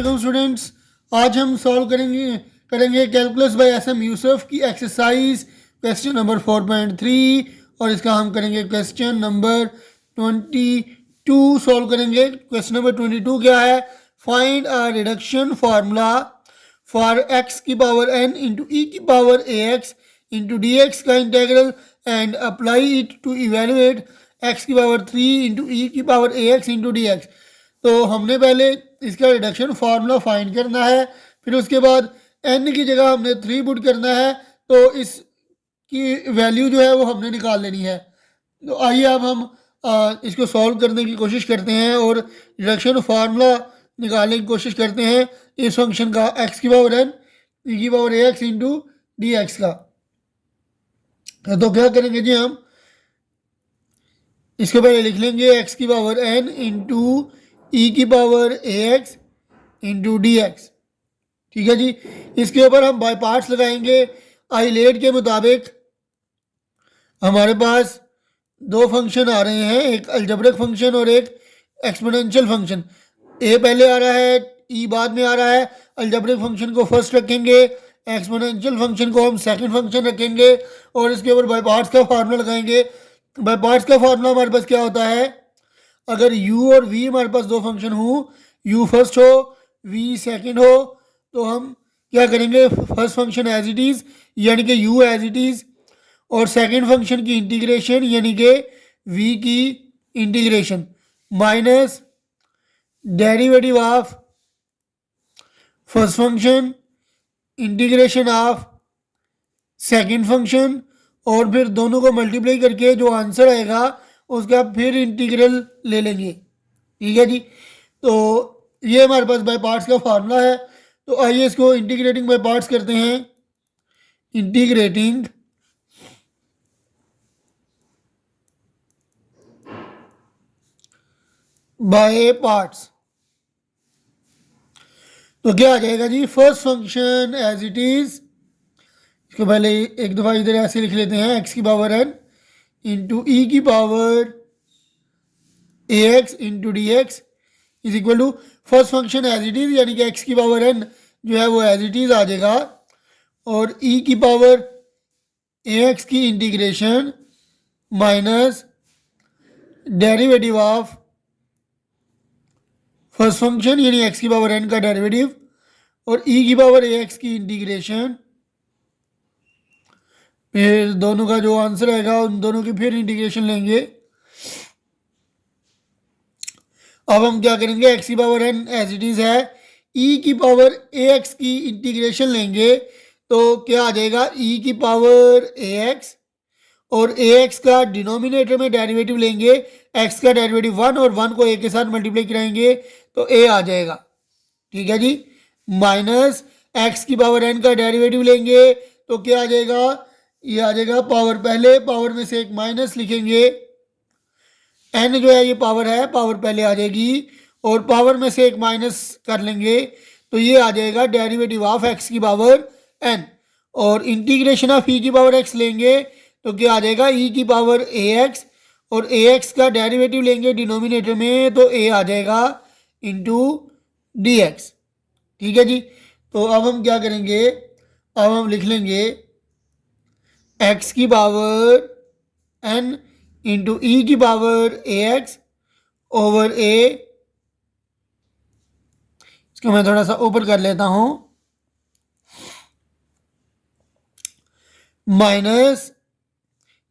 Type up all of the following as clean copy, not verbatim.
वालेकुम स्टूडेंट्स। आज हम सॉल्व करेंगे कैलकुलस बाय एसएम यूसुफ की एक्सरसाइज क्वेश्चन नंबर 4.3 और इसका हम करेंगे क्वेश्चन नंबर 22 सॉल्व करेंगे। क्वेश्चन नंबर 22 क्या है? Find a reduction formula for X की पावर n इंटू ई की power A X into D X का integral and apply it to evaluate X की पावर 3 इंटू ई की power A X into D X. तो हमने पहले इसका reduction formula find करना है, फिर उसके बाद n की जगह हमने 3 पुट करना है, तो इसकी वैल्यू जो है वो हमने निकाल लेनी है। तो आइए अब हम इसको सॉल्व करने की कोशिश करते हैं और रिडक्शन फार्मूला निकालने की कोशिश करते हैं इस फंक्शन का x की पावर n ई की power A X into D X का। तो क्या करेंगे जी, हम इसके पहले लिख लेंगे x की पावर n इंटू ई की power A X into D x. ठीक है जी। इसके ऊपर हम बाय पार्ट्स लगाएंगे। आइलेट के मुताबिक हमारे पास दो फंक्शन आ रहे हैं, एक अलजेब्रिक फंक्शन और एक एक्सपोनेंशियल फंक्शन। ए पहले आ रहा है, ई बाद में आ रहा है। अलजेब्रिक फंक्शन को फर्स्ट रखेंगे, एक्सपोनेंशियल फंक्शन को हम सेकंड फंक्शन रखेंगे और इसके ऊपर बाय पार्ट्स का फार्मूला लगाएंगे। बाय पार्ट्स का फार्मूला हमारे पास क्या होता है? अगर u और v हमारे पास दो फंक्शन हो, u फर्स्ट हो v सेकंड हो, तो हम क्या करेंगे, first function as it is यानी कि u एज इट इज और सेकंड फंक्शन की इंटीग्रेशन यानी कि v की integration minus derivative of first function integration of second function और फिर दोनों को मल्टीप्लाई करके जो आंसर आएगा उसका फिर इंटीग्रल ले लेंगे। ठीक है जी। तो ये हमारे पास बाय पार्ट्स का फार्मूला है। तो आइए इसको इंटीग्रेटिंग बाय पार्ट्स करते हैं। इंटीग्रेटिंग बाय पार्ट्स, तो क्या आ जाएगा जी? First function as it is, इसको पहले एक दफ़ा इधर ऐसे लिख लेते हैं, एक्स की पावर n इंटू ई की power A X into D X is equal to first function as it is यानी कि एक्स की पावर n जो है वो एज इट इज आ जाएगा और ई की पावर ए एक्स की integration minus derivative of first function यानी एक्स की पावर n का डेरिवेटिव और ई की पावर ए एक्स की इंटीग्रेशन, फिर दोनों का जो आंसर आएगा उन दोनों की फिर इंटीग्रेशन लेंगे। अब हम क्या करेंगे, एक्स की power n as it is है, ई की पावर ए एक्स की इंटीग्रेशन लेंगे तो क्या आ जाएगा, ई की पावर ए एक्स और ए एक्स का डिनोमिनेटर में डेरिवेटिव लेंगे, एक्स का डेरिवेटिव 1 और 1 को ए के साथ मल्टीप्लाई कराएंगे तो ए आ जाएगा। ठीक है जी। माइनस एक्स की पावर n का डेरिवेटिव लेंगे तो क्या आ जाएगा, ये आ जाएगा पावर, पहले पावर में से एक माइनस लिखेंगे, n जो है ये पावर है, पावर पहले आ जाएगी और पावर में से एक माइनस कर लेंगे तो ये आ जाएगा डेरिवेटिव ऑफ एक्स की पावर n और इंटीग्रेशन ऑफ ई की पावर x लेंगे तो क्या आ जाएगा, ई की पावर ए एक्स और ए एक्स का डेरिवेटिव लेंगे डिनोमिनेटर में तो ए आ जाएगा इंटू डी एक्स। ठीक है जी। तो अब हम क्या करेंगे, अब हम लिख लेंगे एक्स की पावर n इंटू ई की पावर ए एक्स ओवर ए, इसको मैं थोड़ा सा ऊपर कर लेता हूं, माइनस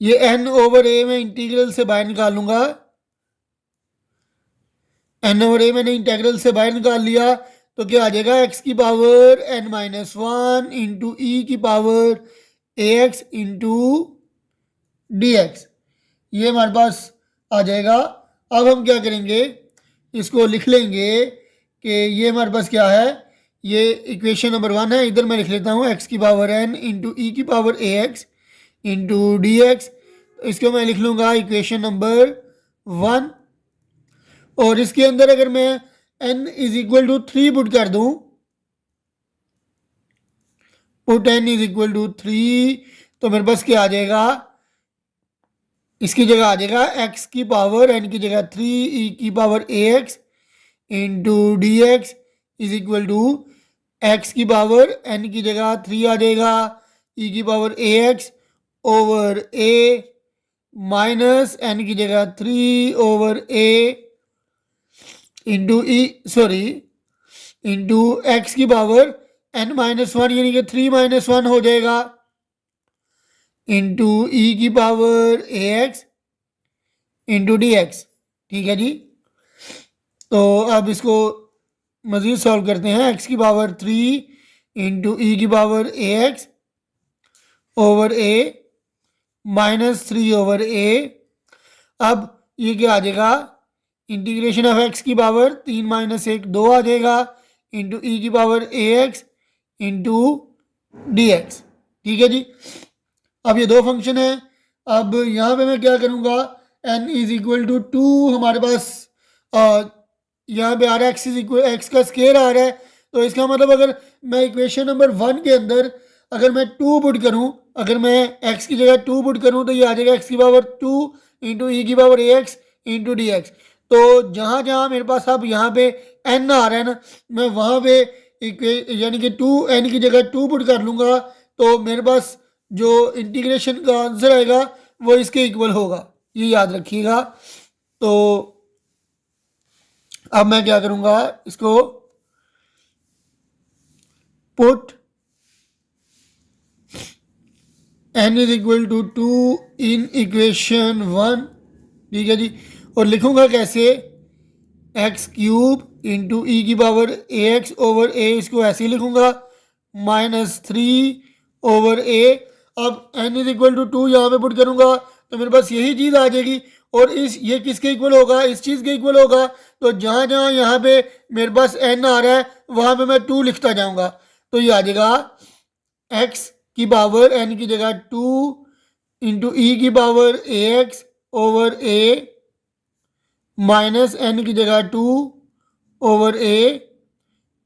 ये n ओवर ए में इंटीग्रल से बाहर निकालूंगा, n ओवर ए मैंने इंटीग्रल से बाहर निकाल लिया तो क्या आ जाएगा, एक्स की power n minus 1 into E की power A X into D x, ये हमारे पास आ जाएगा। अब हम क्या करेंगे, इसको लिख लेंगे कि ये हमारे पास क्या है, ये इक्वेशन नंबर 1 है, इधर मैं लिख लेता हूँ एक्स की पावर n इंटू ई की power A X into D x, इसको मैं लिख लूँगा इक्वेशन नंबर 1 और इसके अंदर अगर मैं n is equal to 3 put कर दूँ, put n is equal to 3, तो मेरे पास क्या आ जाएगा, इसकी जगह आ जाएगा x की पावर n की जगह 3 e की power ax into D X is equal to X की पावर एन की जगह 3 आ जाएगा ई की power A X over A minus N की जगह 3 over A into E sorry into X की पावर एन माइनस वन यानी कि 3 माइनस वन हो जाएगा इंटू ई की power A X into D x. ठीक है जी। तो अब इसको मज़ीद सॉल्व करते हैं। एक्स की पावर 3 इंटू ई की power A X over A minus 3 over ए। अब ये क्या आ जाएगा, इंटीग्रेशन ऑफ एक्स की पावर 3 माइनस 1 2 आ जाएगा इंटू ई की power A X into D x. ठीक है जी। अब ये दो फंक्शन है। अब यहाँ पे मैं क्या करूँगा, एन इज इक्वल टू 2 हमारे पास यहाँ पे आ रहा है एक्स इज इक्वल एक्स का स्केयर आ रहा है। तो इसका मतलब अगर मैं इक्वेशन नंबर 1 के अंदर अगर मैं 2 पुट करूँ, अगर मैं एक्स की जगह 2 पुट करूँ तो ये आ जाएगा एक्स की पावर 2 इंटू ई की power A X into D X. तो जहाँ जहाँ मेरे पास अब यहाँ पे एन आ रहा है ना, मैं वहाँ पे यानी कि 2 एन की जगह 2 पुट कर लूँगा तो मेरे पास जो इंटीग्रेशन का आंसर आएगा वो इसके इक्वल होगा, ये याद रखिएगा। तो अब मैं क्या करूँगा, इसको put N is equal to 2 in equation 1। ठीक है जी। और लिखूंगा कैसे, एक्स क्यूब इंटू ई की पावर ए एक्स ओवर ए, इसको ऐसे ही लिखूंगा माइनस 3 ओवर ए। अब एन इज इक्वल टू 2 यहाँ पे पुट करूंगा तो मेरे पास यही चीज़ आ जाएगी और ये किसके इक्वल होगा, इस चीज़ के इक्वल होगा। तो जहाँ जहाँ यहाँ पे मेरे पास एन आ रहा है वहाँ पे मैं 2 लिखता जाऊँगा तो ये आ जाएगा एक्स की पावर एन की जगह 2 इंटू ई की power A X over A minus N की जगह 2 over A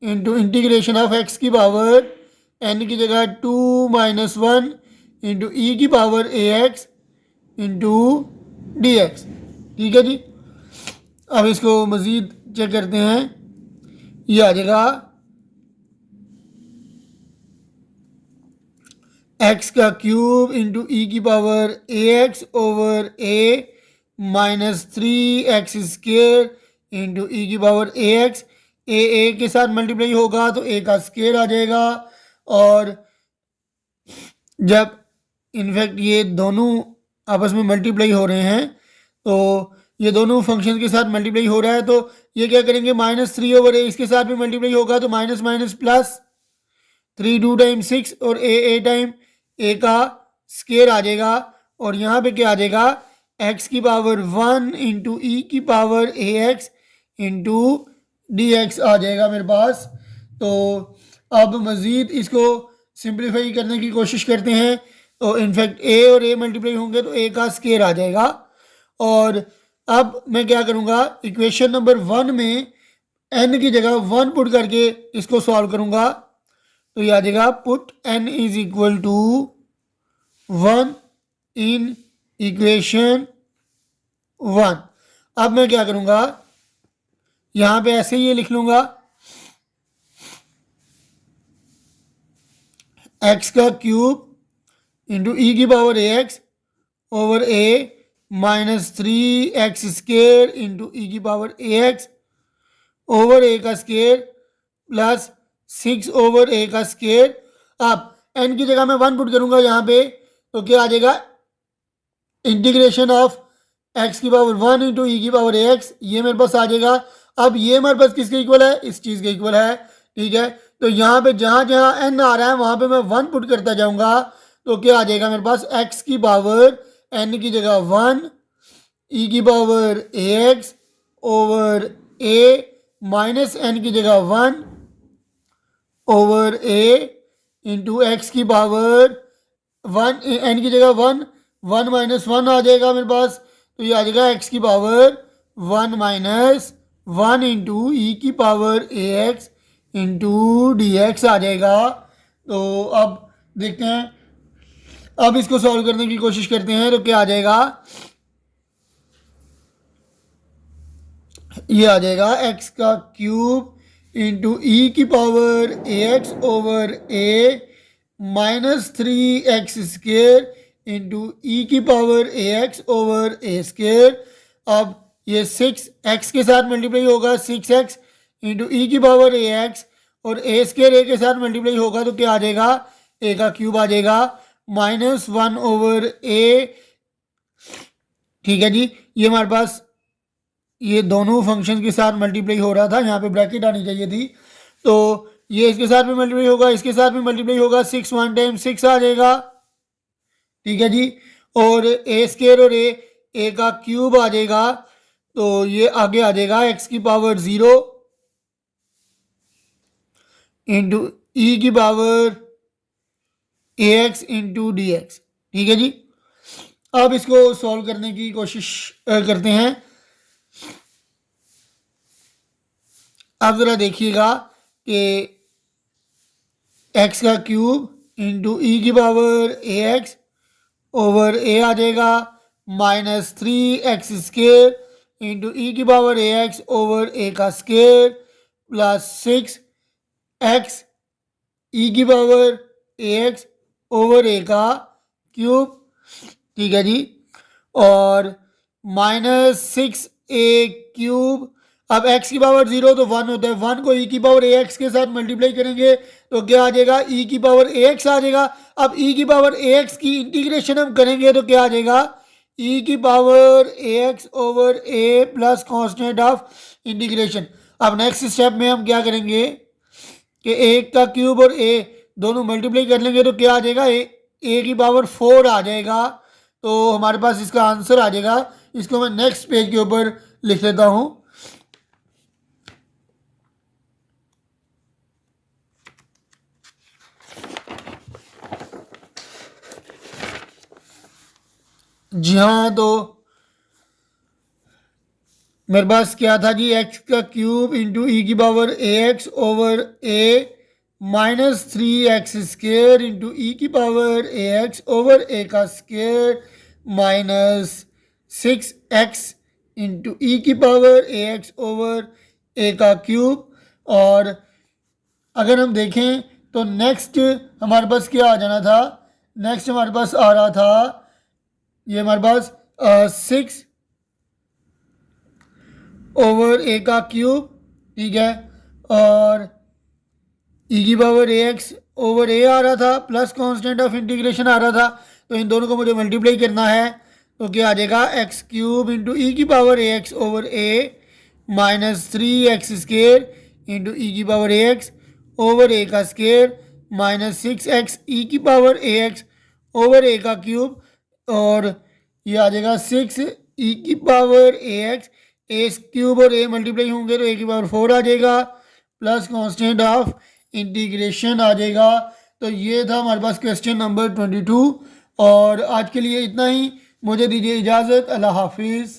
into integration of x की पावर एन की जगह 2 माइनस 1 इंटू ई की power A X into D x. ठीक है जी। अब इसको मज़ीद चेक करते हैं, ये आ जाएगा एक्स का क्यूब इंटू ई की power A X over A minus 3 x square into E की पावर ए एक्स। ए के साथ मल्टीप्लाई होगा तो ए का स्केयर आ जाएगा और जब इनफैक्ट ये दोनों आपस में मल्टीप्लाई हो रहे हैं तो ये दोनों फंक्शन के साथ मल्टीप्लाई हो रहा है तो ये क्या करेंगे, माइनस 3 ओवर ए इसके साथ भी मल्टीप्लाई होगा तो माइनस माइनस प्लस 3 2 टाइम 6 और ए टाइम ए का स्केयर आ जाएगा और यहाँ पे क्या आ जाएगा, एक्स की पावर 1 इंटू ई की power A X into D x आ जाएगा मेरे पास। तो अब मज़ीद इसको सिंप्लीफाई करने की कोशिश करते हैं तो इनफैक्ट ए और ए मल्टीप्लाई होंगे तो ए का स्केयर आ जाएगा। और अब मैं क्या करूँगा, इक्वेशन नंबर 1 में एन की जगह 1 पुट करके इसको सॉल्व करूँगा तो ये आ जाएगा put N is equal to 1 in equation 1। अब मैं क्या करूँगा, यहाँ पे ऐसे ही ये लिख लूँगा एक्स का क्यूब इंटू ई की power A X over A minus 3 x square into E की पावर ए एक्स ओवर ए का स्केयर प्लस 6 ओवर ए का स्केयर। अब एन की जगह मैं 1 पुट करूँगा यहाँ पे तो क्या आ जाएगा, इंटीग्रेशन ऑफ एक्स की पावर 1 इंटू ई की पावर ए एक्स, ये मेरे पास आ जाएगा। अब ये हमारे पास किसके इक्वल है, इस चीज़ के इक्वल है। ठीक है। तो यहाँ पे जहाँ जहाँ एन आ रहा है वहाँ पे मैं 1 पुट करता जाऊँगा तो क्या आ जाएगा मेरे पास, एक्स की पावर एन की जगह 1 ई की power A X over A minus N की जगह 1 ओवर ए इंटू एक्स की पावर 1 एन की जगह 1 माइनस 1 आ जाएगा मेरे पास तो ये आ जाएगा एक्स की पावर 1 माइनस 1 इंटू ई की power A X into D x आ जाएगा। तो अब देखते हैं, अब इसको सॉल्व करने की कोशिश करते हैं तो क्या आ जाएगा, ये आ जाएगा एक्स का क्यूब इंटू ई की power A X over A minus 3x² into E की power A X over A square. अब ये 6x के साथ मल्टीप्लाई होगा, 6x इंटू ई की पावर ए एक्स, और ए स्केयर ए के साथ मल्टीप्लाई होगा तो क्या आ जाएगा, ए का क्यूब आ जाएगा, -1 ओवर ए। ठीक है जी, ये हमारे पास ये दोनों फंक्शन के साथ मल्टीप्लाई हो रहा था, यहाँ पे ब्रैकेट आनी चाहिए थी, तो ये इसके साथ भी मल्टीप्लाई होगा, इसके साथ भी मल्टीप्लाई होगा, 6 1 टाइम 6 आ जाएगा। ठीक है जी, और ए स्केयर और ए का क्यूब आ जाएगा, तो ये आगे आ जाएगा x की पावर 0 इंटू ई की power A X into D x. ठीक है जी, अब इसको सॉल्व करने की कोशिश करते हैं। अब ज़रा देखिएगा कि x का क्यूब इंटू ई की पावर ए एक्स ओवर ए आ जाएगा, -3x² इंटू ई की पावर ए एक्स ओवर ए का स्केयर प्लस 6x ई की पावर ए एक्स ओवर ए का क्यूब। ठीक है जी, और -6a³ अब x की पावर 0 तो 1 होता है, 1 को e की पावर ए एक्स के साथ मल्टीप्लाई करेंगे तो क्या आ जाएगा, e की पावर ए एक्स आ जाएगा। अब e की पावर ए एक्स की इंटीग्रेशन हम करेंगे तो क्या आ जाएगा, e की power A X over A plus constant of integration. अब नेक्स्ट स्टेप में हम क्या करेंगे कि ए का क्यूब और ए दोनों मल्टीप्लाई कर लेंगे तो क्या आ जाएगा, ए की पावर 4 आ जाएगा, तो हमारे पास इसका आंसर आ जाएगा। इसको मैं नेक्स्ट पेज के ऊपर लिख लेता हूं। जी हाँ, तो मेरे पास क्या था जी, x का क्यूब इंटू ई की power A X over A -3x² into E की पावर ए एक्स ओवर ए का स्केयर -6x इंटू ई की पावर ए एक्स ओवर ए का क्यूब। और अगर हम देखें तो नेक्स्ट हमारे पास क्या आ जाना था, नेक्स्ट हमारे पास आ रहा था, ये हमारे पास 6 ओवर ए का क्यूब। ठीक है, और ई की पावर ए एक्स ओवर ए आ रहा था प्लस कांस्टेंट ऑफ इंटीग्रेशन आ रहा था, तो इन दोनों को मुझे मल्टीप्लाई करना है तो क्या आ जाएगा, एक्स क्यूब इंटू ई की power A X over A -3x² into E की पावर ए एक्स ओवर ए का स्केयर -6x ई की पावर ए एक्स ओवर ए का क्यूब, और ये आ जाएगा 6 ई की power A x, A cube और ए मल्टीप्लाई होंगे तो ए की पावर 4 आ जाएगा प्लस कांस्टेंट ऑफ इंटीग्रेशन आ जाएगा। तो ये था हमारे पास क्वेश्चन नंबर 22, और आज के लिए इतना ही। मुझे दीजिए इजाज़त, अल्लाह हाफिज़।